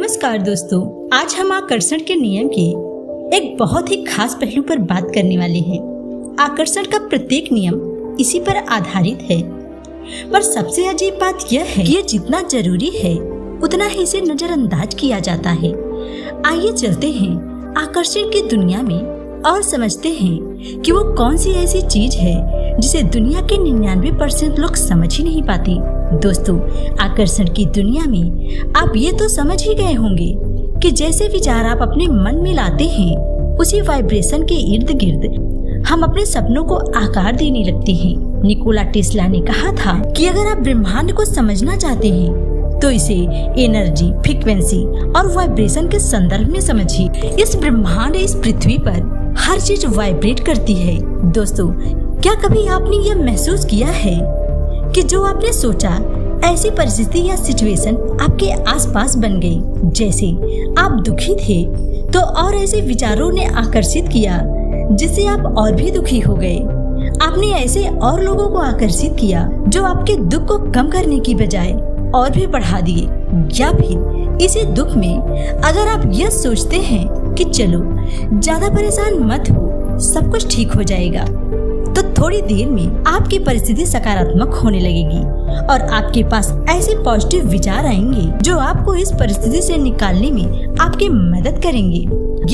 नमस्कार दोस्तों, आज हम आकर्षण के नियम के एक बहुत ही खास पहलू पर बात करने वाले हैं। आकर्षण का प्रत्येक नियम इसी पर आधारित है, पर सबसे अजीब बात यह है कि ये जितना जरूरी है उतना ही इसे नजरअंदाज किया जाता है। आइए चलते हैं आकर्षण की दुनिया में और समझते हैं कि वो कौन सी ऐसी चीज है जिसे दुनिया के 99% लोग समझ ही नहीं पाते। दोस्तों, आकर्षण की दुनिया में आप ये तो समझ ही गए होंगे कि जैसे विचार आप अपने मन में लाते हैं, उसी वाइब्रेशन के इर्द गिर्द हम अपने सपनों को आकार देने लगते हैं। निकोला टेस्ला ने कहा था कि अगर आप ब्रह्मांड को समझना चाहते हैं तो इसे एनर्जी, फ्रीक्वेंसी और वाइब्रेशन के संदर्भ में समझिए। इस ब्रह्मांड, इस पृथ्वी पर हर चीज वाइब्रेट करती है। दोस्तों, क्या कभी आपने ये महसूस किया है कि जो आपने सोचा ऐसी परिस्थिति या सिचुएशन आपके आसपास बन गई? जैसे आप दुखी थे तो और ऐसे विचारों ने आकर्षित किया जिससे आप और भी दुखी हो गए। आपने ऐसे और लोगों को आकर्षित किया जो आपके दुख को कम करने की बजाय और भी बढ़ा दिए। या फिर इसी दुख में अगर आप यह सोचते हैं कि चलो ज्यादा परेशान मत हो, सब कुछ ठीक हो जाएगा, तो थोड़ी देर में आपकी परिस्थिति सकारात्मक होने लगेगी और आपके पास ऐसे पॉजिटिव विचार आएंगे जो आपको इस परिस्थिति से निकालने में आपकी मदद करेंगे।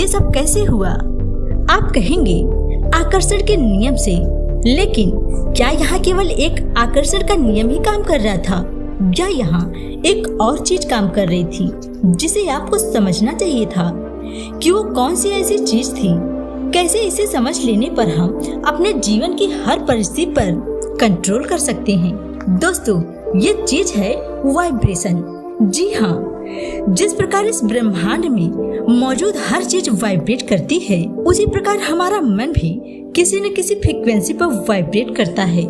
ये सब कैसे हुआ? आप कहेंगे आकर्षण के नियम से, लेकिन क्या यहाँ केवल एक आकर्षण का नियम ही काम कर रहा था या यहाँ एक और चीज काम कर रही थी जिसे आपको समझना चाहिए था कि वो कौन सी ऐसी चीज थी? कैसे इसे समझ लेने पर हम अपने जीवन की हर परिस्थिति पर कंट्रोल कर सकते हैं? दोस्तों, ये चीज है वाइब्रेशन। जी हाँ, जिस प्रकार इस ब्रह्मांड में मौजूद हर चीज वाइब्रेट करती है, उसी प्रकार हमारा मन भी किसी न किसी फ्रीक्वेंसी पर वाइब्रेट करता है।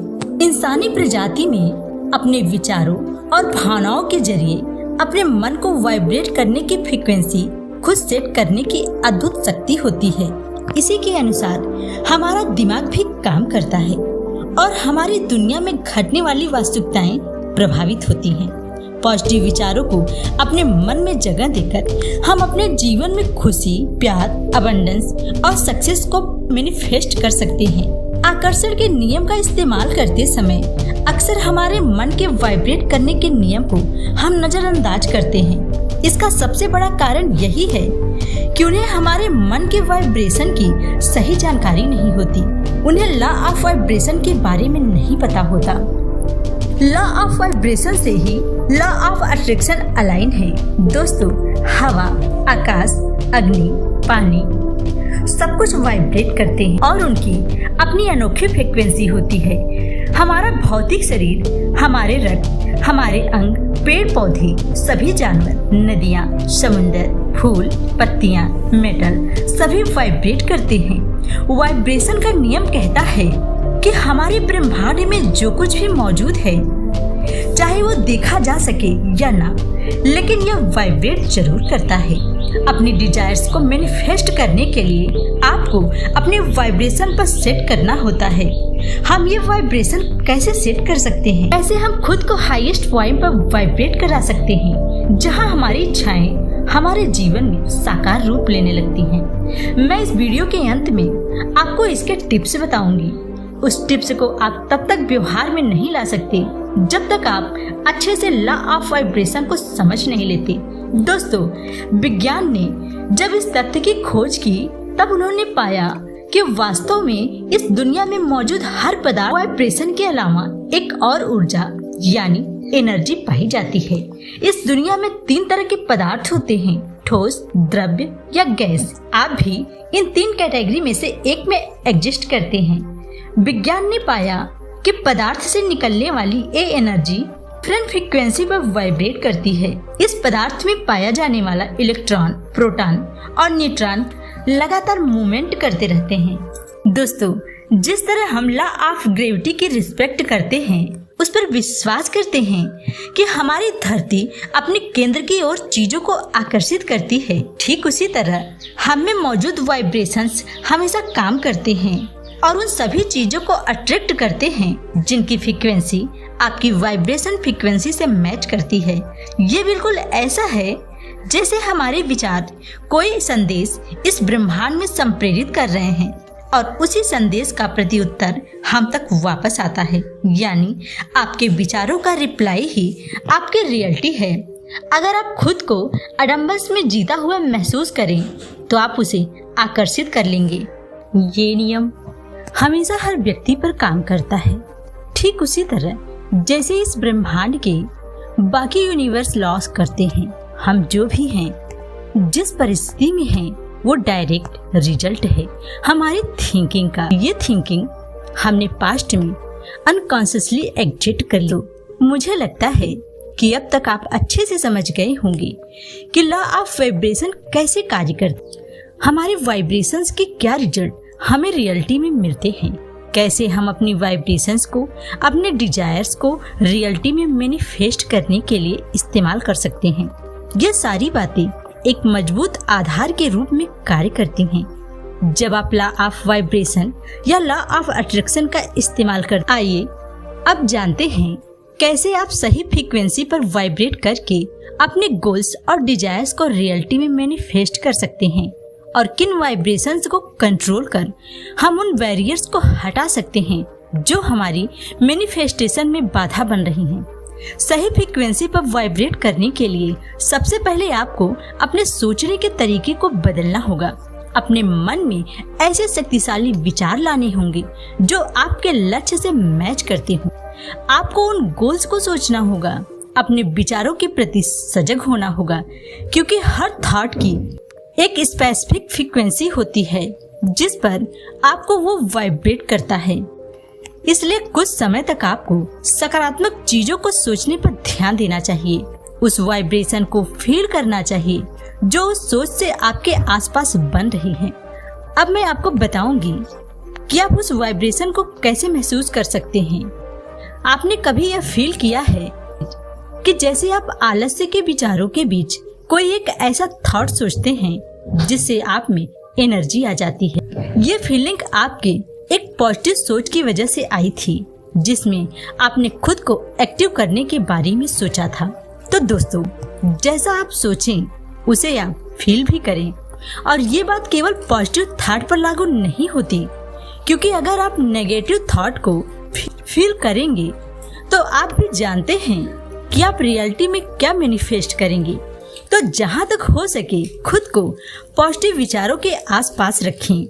इंसानी प्रजाति में अपने विचारों और भावनाओं के जरिए अपने मन को वाइब्रेट करने की फ्रीक्वेंसी खुद सेट करने की अद्भुत शक्ति होती है। इसी के अनुसार हमारा दिमाग भी काम करता है और हमारी दुनिया में घटने वाली वास्तविकताएं प्रभावित होती हैं। पॉजिटिव विचारों को अपने मन में जगह देकर हम अपने जीवन में खुशी, प्यार, अबंडेंस और सक्सेस को मैनिफेस्ट कर सकते हैं। आकर्षण के नियम का इस्तेमाल करते समय अक्सर हमारे मन के वाइब्रेट करने के नियम को हम नजरअंदाज करते हैं। इसका सबसे बड़ा कारण यही है कि उन्हें हमारे मन के वाइब्रेशन की सही जानकारी नहीं होती। उन्हें लॉ ऑफ वाइब्रेशन के बारे में नहीं पता होता। लॉ ऑफ वाइब्रेशन से ही लॉ ऑफ अट्रैक्शन अलाइन है। दोस्तों, हवा, आकाश, अग्नि, पानी सब कुछ वाइब्रेट करते हैं और उनकी अपनी अनोखी फ्रीक्वेंसी होती है। हमारा भौतिक शरीर, हमारे रक्त, हमारे अंग, पेड़ पौधे, सभी जानवर, नदियाँ, समुंदर, फूल, पत्तियाँ, मेटल सभी वाइब्रेट करते हैं। वाइब्रेशन का नियम कहता है कि हमारे ब्रह्मांड में जो कुछ भी मौजूद है, चाहे वो देखा जा सके या ना, लेकिन यह वाइब्रेट जरूर करता है। अपनी डिजायर्स को मैनिफेस्ट करने के लिए आपको अपने वाइब्रेशन पर सेट करना होता है। हम ये वाइब्रेशन कैसे सेट कर सकते हैं? कैसे हम खुद को हाईएस्ट पॉइंट पर वाइब्रेट करा सकते हैं जहां हमारी इच्छाएं हमारे जीवन में साकार रूप लेने लगती हैं? मैं इस वीडियो के अंत में आपको इसके टिप्स बताऊंगी। उस टिप्स को आप तब तक व्यवहार में नहीं ला सकते जब तक आप अच्छे से लॉ ऑफ वाइब्रेशन को समझ नहीं लेते। दोस्तों, विज्ञान ने जब इस तथ्य की खोज की तब उन्होंने पाया कि वास्तव में इस दुनिया में मौजूद हर पदार्थ वाइब्रेशन के अलावा एक और ऊर्जा यानी एनर्जी पाई जाती है। इस दुनिया में 3 तरह के पदार्थ होते हैं: ठोस, द्रव्य या गैस। आप भी इन 3 कैटेगरी में से एक में एग्जिस्ट करते हैं। विज्ञान ने पाया कि पदार्थ से निकलने वाली ये एनर्जी डिफरेंट फ्रीक्वेंसी पर वाइब्रेट करती है। इस पदार्थ में पाया जाने वाला इलेक्ट्रॉन, प्रोटॉन और न्यूट्रॉन लगातार मूवमेंट करते रहते हैं। दोस्तों, जिस तरह हम लॉ ऑफ ग्रेविटी की रिस्पेक्ट करते हैं, उस पर विश्वास करते हैं कि हमारी धरती अपने केंद्र की ओर चीजों को आकर्षित करती है, ठीक उसी तरह हम में मौजूद वाइब्रेशंस हमेशा काम करते हैं और उन सभी चीजों को अट्रैक्ट करते हैं जिनकी फ्रीक्वेंसी आपकी वाइब्रेशन फ्रीक्वेंसी से मैच करती है। ये बिल्कुल ऐसा है जैसे हमारे विचार कोई संदेश इस ब्रह्मांड में संप्रेरित कर रहे हैं और उसी संदेश का प्रत्युत्तर हम तक वापस आता है। यानी आपके विचारों का रिप्लाई ही आपकी रियलिटी है। अगर आप खुद को अडम्बस में जीता हुआ महसूस करें तो आप उसे आकर्षित कर लेंगे। ये नियम हमेशा हर व्यक्ति पर काम करता है। ठीक उसी तरह जैसे इस ब्रह्मांड के बाकी यूनिवर्स लॉस करते हैं, हम जो भी हैं, जिस परिस्थिति में हैं, वो डायरेक्ट रिजल्ट है हमारी थिंकिंग का। ये थिंकिंग हमने पास्ट में अनकॉन्शियसली एग्जिट कर लो। मुझे लगता है कि अब तक आप अच्छे से समझ गए होंगे कि लॉ ऑफ वाइब्रेशन कैसे कार्य करते, हमारे वाइब्रेशंस के क्या रिजल्ट हमें रियलिटी में मिलते हैं, कैसे हम अपनी वाइब्रेशंस को, अपने डिजायर्स को रियलिटी में मैनिफेस्ट करने के लिए इस्तेमाल कर सकते हैं। ये सारी बातें एक मजबूत आधार के रूप में कार्य करती हैं। जब आप लॉ ऑफ वाइब्रेशन या लॉ ऑफ अट्रैक्शन का इस्तेमाल कर, आइए अब जानते हैं कैसे आप सही फ्रीक्वेंसी पर वाइब्रेट करके अपने गोल्स और डिजायर्स को रियलिटी में मैनिफेस्ट कर सकते हैं और किन वाइब्रेशंस को कंट्रोल कर हम उन बैरियर्स को हटा सकते हैं जो हमारी मैनिफेस्टेशन में बाधा बन रही हैं। सही फ्रीक्वेंसी पर वाइब्रेट करने के लिए सबसे पहले आपको अपने सोचने के तरीके को बदलना होगा। अपने मन में ऐसे शक्तिशाली विचार लाने होंगे जो आपके लक्ष्य से मैच करते हों। आपको उन गोल्स को सोचना होगा, अपने विचारों के प्रति सजग होना होगा, क्योंकि हर थॉट की एक स्पेसिफिक फ्रीक्वेंसी होती है जिस पर आपको वो वाइब्रेट करता है। इसलिए कुछ समय तक आपको सकारात्मक चीजों को सोचने पर ध्यान देना चाहिए, उस वाइब्रेशन को फील करना चाहिए जो उस सोच से आपके आसपास बन रही है। अब मैं आपको बताऊंगी कि आप उस वाइब्रेशन को कैसे महसूस कर सकते हैं। आपने कभी यह फील किया है कि जैसे आप आलस्य के विचारों के बीच कोई एक ऐसा थॉट सोचते हैं जिससे आप में एनर्जी आ जाती है। ये फीलिंग आपके एक पॉजिटिव सोच की वजह से आई थी जिसमें आपने खुद को एक्टिव करने के बारे में सोचा था। तो दोस्तों, जैसा आप सोचें उसे आप फील भी करें। और ये बात केवल पॉजिटिव थॉट पर लागू नहीं होती, क्योंकि अगर आप नेगेटिव थॉट को फील करेंगे तो आप भी जानते हैं कि आप रियलिटी में क्या मैनिफेस्ट करेंगे। तो जहाँ तक हो सके खुद को पॉजिटिव विचारों के आसपास रखें।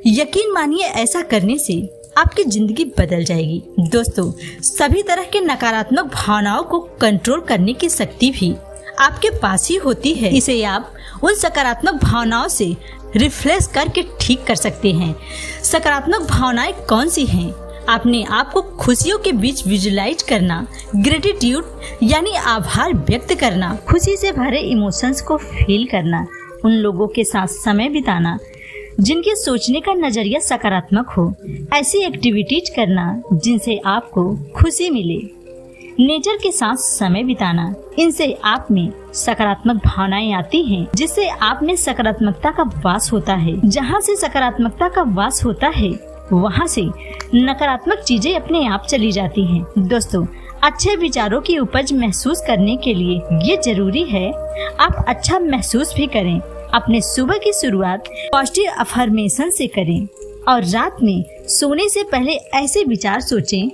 यकीन मानिए, ऐसा करने से आपकी जिंदगी बदल जाएगी। दोस्तों, सभी तरह के नकारात्मक भावनाओं को कंट्रोल करने की शक्ति भी आपके पास ही होती है। इसे आप उन सकारात्मक भावनाओं से रिफ्लेक्स करके ठीक कर सकते हैं। सकारात्मक भावनाएं कौन सी हैं? अपने आप को खुशियों के बीच विजुलाइज करना, ग्रेटिट्यूड यानी आभार व्यक्त करना, खुशी से भरे इमोशंस को फील करना, उन लोगों के साथ समय बिताना जिनके सोचने का नजरिया सकारात्मक हो, ऐसी एक्टिविटीज करना जिनसे आपको खुशी मिले, नेचर के साथ समय बिताना, इनसे आप में सकारात्मक भावनाएं आती हैं, जिससे आप में सकारात्मकता का वास होता है। जहाँ से सकारात्मकता का वास होता है वहाँ से नकारात्मक चीजें अपने आप चली जाती हैं। दोस्तों, अच्छे विचारों की उपज महसूस करने के लिए ये जरूरी है आप अच्छा महसूस भी करें। अपने सुबह की शुरुआत पॉजिटिव अफर्मेशन से करें और रात में सोने से पहले ऐसे विचार सोचें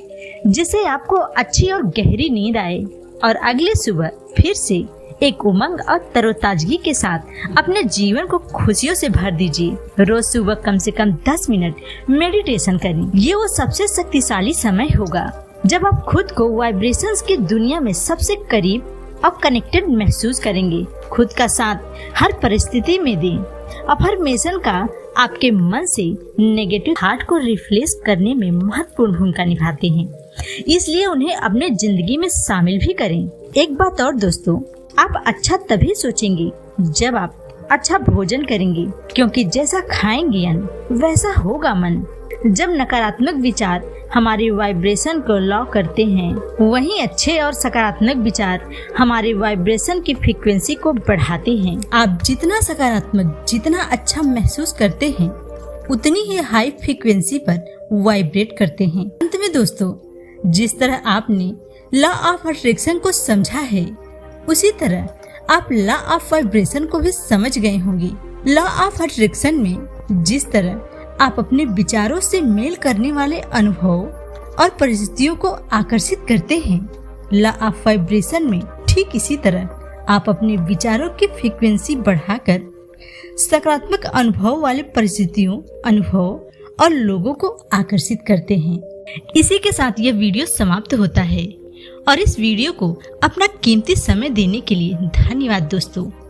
जिससे आपको अच्छी और गहरी नींद आए और अगले सुबह फिर से एक उमंग और तरोताजगी के साथ अपने जीवन को खुशियों से भर दीजिए। रोज सुबह कम से कम 10 मिनट मेडिटेशन करें। ये वो सबसे शक्तिशाली समय होगा जब आप खुद को वाइब्रेशंस की दुनिया में सबसे करीब और कनेक्टेड महसूस करेंगे। खुद का साथ हर परिस्थिति में दें। अफर्मेशन का आपके मन से नेगेटिव थॉट को रिफ्लेक्स करने में महत्वपूर्ण भूमिका निभाते हैं, इसलिए उन्हें अपने जिंदगी में शामिल भी करें। एक बात और दोस्तों, आप अच्छा तभी सोचेंगे जब आप अच्छा भोजन करेंगे, क्योंकि जैसा खाएंगे अन्न वैसा होगा मन। जब नकारात्मक विचार हमारे वाइब्रेशन को लॉक करते हैं, वहीं अच्छे और सकारात्मक विचार हमारे वाइब्रेशन की फ्रीक्वेंसी को बढ़ाते हैं। आप जितना सकारात्मक, जितना अच्छा महसूस करते हैं, उतनी ही हाई फ्रीक्वेंसी पर वाइब्रेट करते हैं। अंत में दोस्तों, जिस तरह आपने लॉ ऑफ अट्रैक्शन को समझा है, उसी तरह आप लॉ ऑफ वाइब्रेशन को भी समझ गए होंगे। लॉ ऑफ अट्रैक्शन में जिस तरह आप अपने विचारों से मेल करने वाले अनुभव और परिस्थितियों को आकर्षित करते हैं, लॉ ऑफ वाइब्रेशन में ठीक इसी तरह आप अपने विचारों की फ्रीक्वेंसी बढ़ाकर सकारात्मक अनुभव वाले परिस्थितियों, अनुभव और लोगों को आकर्षित करते हैं। इसी के साथ यह वीडियो समाप्त होता है और इस वीडियो को अपना कीमती समय देने के लिए धन्यवाद दोस्तों।